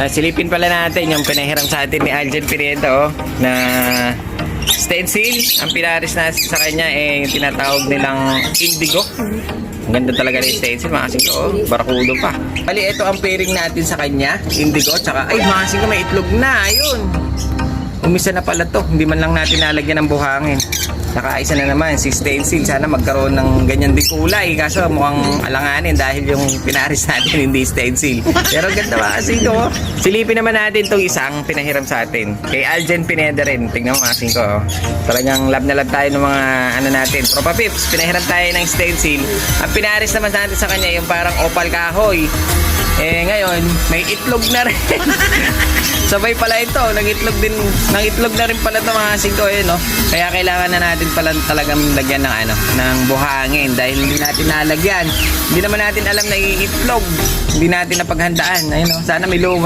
Silipin pala natin yung pinahiram sa atin ni Aljen Pineda na stencil. Ang pinaris na sa kanya yung tinatawag nilang indigo. Ang ganda talaga ng stencil, mga kasing ko. Barakudo pa. Bali, ito ang pairing natin sa kanya. Indigo, tsaka, ay mga kasing ko, may itlog na. Ayun. Umisa na pala to. Hindi man lang natin nalagyan ng buhangin. Nakaisa na naman si stencil. Sana magkaroon ng ganyan din kulay. Kaso mukhang alanganin dahil yung pinaris natin hindi stencil. Pero ganda ba kasi ko. Silipin naman natin itong isang pinahiram sa atin. Kay Aljen Pineda rin. Tingnan mo kasi ko. Talagang love na love tayo ng mga ano natin. Tropa Pips, pinahiram tayo ng stencil. Ang pinaris naman natin sa kanya yung parang opal kahoy. Ngayon, may itlog na rin. Sabay pala ito, nag-itlog na rin pala ito mga singko, no? Kaya kailangan na natin pala talagang lagyan ng ng buhangin dahil hindi natin nalagyan. Hindi naman natin alam na iitlog. Hindi natin napaghandaan. Ayun, no? Sana may lumos